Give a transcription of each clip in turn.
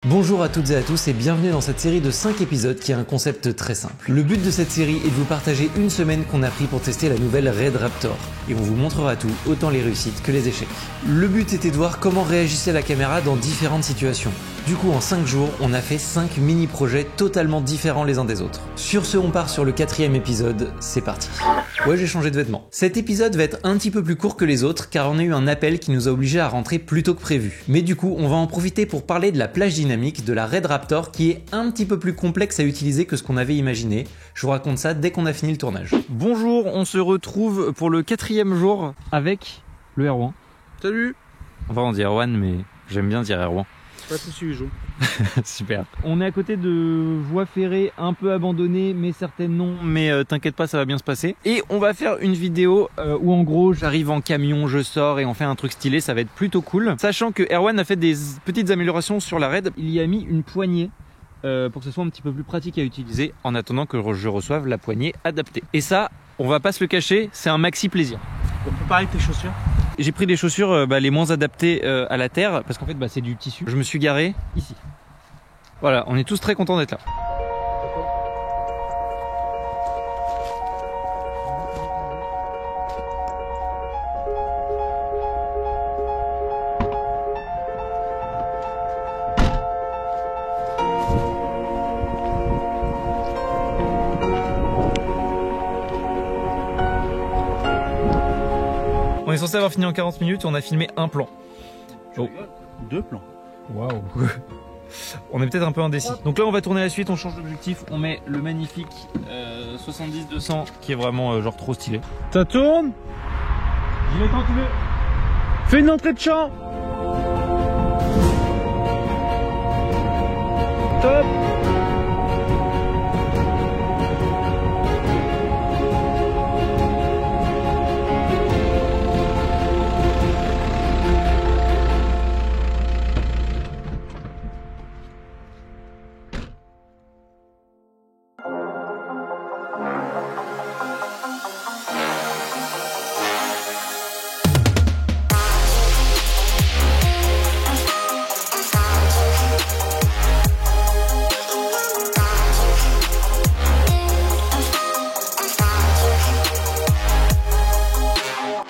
Bonjour à toutes et à tous et bienvenue dans cette série de 5 épisodes qui a un concept très simple. Le but de cette série est de vous partager une semaine qu'on a pris pour tester la nouvelle Red Raptor et on vous montrera tout, autant les réussites que les échecs. Le but était de voir comment réagissait la caméra dans différentes situations. Du coup en 5 jours, on a fait 5 mini-projets totalement différents les uns des autres. Sur ce, on part sur le 4e épisode, c'est parti. Ouais, j'ai changé de vêtements. Cet épisode va être un petit peu plus court que les autres car on a eu un appel qui nous a obligés à rentrer plus tôt que prévu. Mais du coup, on va en profiter pour parler de la plage dynamique de la Red Raptor qui est un petit peu plus complexe à utiliser que ce qu'on avait imaginé. Je vous raconte ça dès qu'on a fini le tournage. Bonjour, on se retrouve pour le 4e jour avec le Erwan. Salut. Enfin on dit Erwan mais j'aime bien dire Erwan. Pas de soucis, Joe. Super. On est à côté de voies ferrées un peu abandonnées, mais certaines non. Mais t'inquiète pas, ça va bien se passer. Et on va faire une vidéo où en gros j'arrive en camion, je sors et on fait un truc stylé, ça va être plutôt cool. Sachant que Erwan a fait des petites améliorations sur la Red. Il y a mis une poignée pour que ce soit un petit peu plus pratique à utiliser en attendant que je reçoive la poignée adaptée. Et ça, on va pas se le cacher, c'est un maxi plaisir. On peut parler de tes chaussures? J'ai pris des chaussures les moins adaptées à la terre parce qu'en fait c'est du tissu. Je me suis garé ici. Voilà, on est tous très contents d'être là. On est censé avoir fini en 40 minutes, on a filmé un plan. Oh. 2 plans. Waouh. On est peut-être un peu indécis. Donc là on va tourner la suite, on change d'objectif, on met le magnifique 70-200 qui est vraiment genre trop stylé. Ça tourne. J'y vais quand tu veux. Fais une entrée de champ. Top.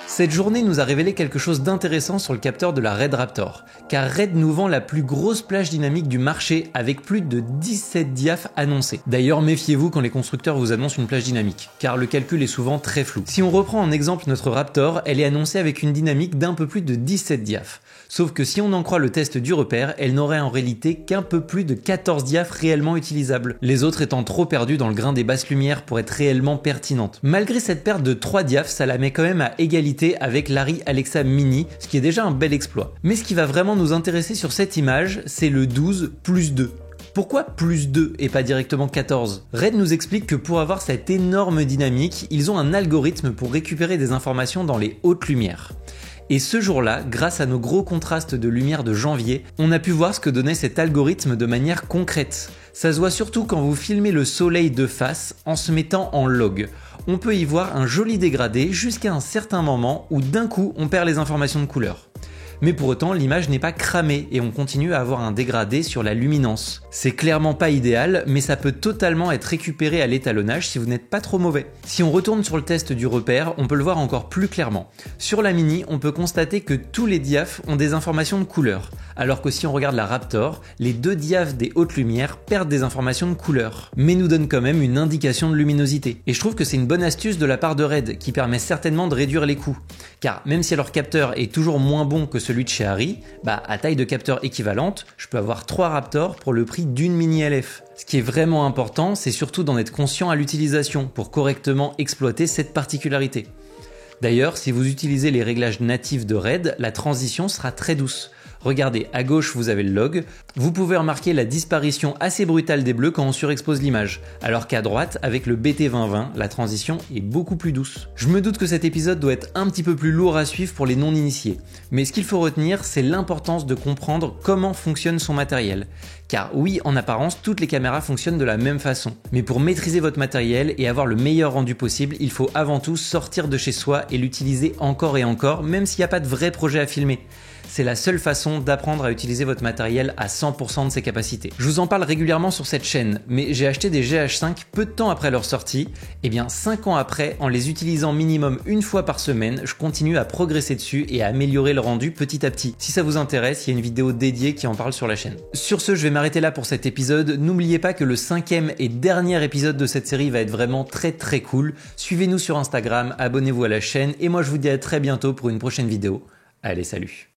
Cette journée nous a révélé quelque chose d'intéressant sur le capteur de la Red Raptor, car Red nous vend la plus grosse plage dynamique du marché avec plus de 17 diaphes annoncés. D'ailleurs, méfiez-vous quand les constructeurs vous annoncent une plage dynamique, car le calcul est souvent très flou. Si on reprend en exemple notre Raptor, elle est annoncée avec une dynamique d'un peu plus de 17 diaphes. Sauf que si on en croit le test du repère, elle n'aurait en réalité qu'un peu plus de 14 diaphes réellement utilisables, les autres étant trop perdus dans le grain des basses lumières pour être réellement pertinentes. Malgré cette perte de 3 diaphes, ça la met quand même à égalité avec l'Arri Alexa Mini, ce qui est déjà un bel exploit. Mais ce qui va vraiment nous intéresser sur cette image, c'est le 12 plus 2. Pourquoi plus 2 et pas directement 14 ? Red nous explique que pour avoir cette énorme dynamique, ils ont un algorithme pour récupérer des informations dans les hautes lumières. Et ce jour-là, grâce à nos gros contrastes de lumière de janvier, on a pu voir ce que donnait cet algorithme de manière concrète. Ça se voit surtout quand vous filmez le soleil de face en se mettant en log. On peut y voir un joli dégradé jusqu'à un certain moment où d'un coup on perd les informations de couleur. Mais pour autant, l'image n'est pas cramée et on continue à avoir un dégradé sur la luminance. C'est clairement pas idéal, mais ça peut totalement être récupéré à l'étalonnage si vous n'êtes pas trop mauvais. Si on retourne sur le test du repère, on peut le voir encore plus clairement. Sur la Mini, on peut constater que tous les diaphes ont des informations de couleur, alors que si on regarde la Raptor, les 2 diaphes des hautes lumières perdent des informations de couleur, mais nous donnent quand même une indication de luminosité. Et je trouve que c'est une bonne astuce de la part de Red, qui permet certainement de réduire les coûts. Car même si leur capteur est toujours moins bon que celui de chez Arri, à taille de capteur équivalente, je peux avoir 3 Raptors pour le prix d'une mini LF. Ce qui est vraiment important, c'est surtout d'en être conscient à l'utilisation pour correctement exploiter cette particularité. D'ailleurs, si vous utilisez les réglages natifs de Red, la transition sera très douce. Regardez, à gauche vous avez le log, vous pouvez remarquer la disparition assez brutale des bleus quand on surexpose l'image, alors qu'à droite, avec le BT2020, la transition est beaucoup plus douce. Je me doute que cet épisode doit être un petit peu plus lourd à suivre pour les non-initiés, mais ce qu'il faut retenir, c'est l'importance de comprendre comment fonctionne son matériel. Car oui, en apparence, toutes les caméras fonctionnent de la même façon, mais pour maîtriser votre matériel et avoir le meilleur rendu possible, il faut avant tout sortir de chez soi et l'utiliser encore et encore, même s'il n'y a pas de vrai projet à filmer. C'est la seule façon d'apprendre à utiliser votre matériel à 100% de ses capacités. Je vous en parle régulièrement sur cette chaîne, mais j'ai acheté des GH5 peu de temps après leur sortie. Et bien 5 ans après, en les utilisant minimum une fois par semaine, je continue à progresser dessus et à améliorer le rendu petit à petit. Si ça vous intéresse, il y a une vidéo dédiée qui en parle sur la chaîne. Sur ce, je vais m'arrêter là pour cet épisode. N'oubliez pas que le 5e et dernier épisode de cette série va être vraiment très cool. Suivez-nous sur Instagram, abonnez-vous à la chaîne et moi je vous dis à très bientôt pour une prochaine vidéo. Allez, salut!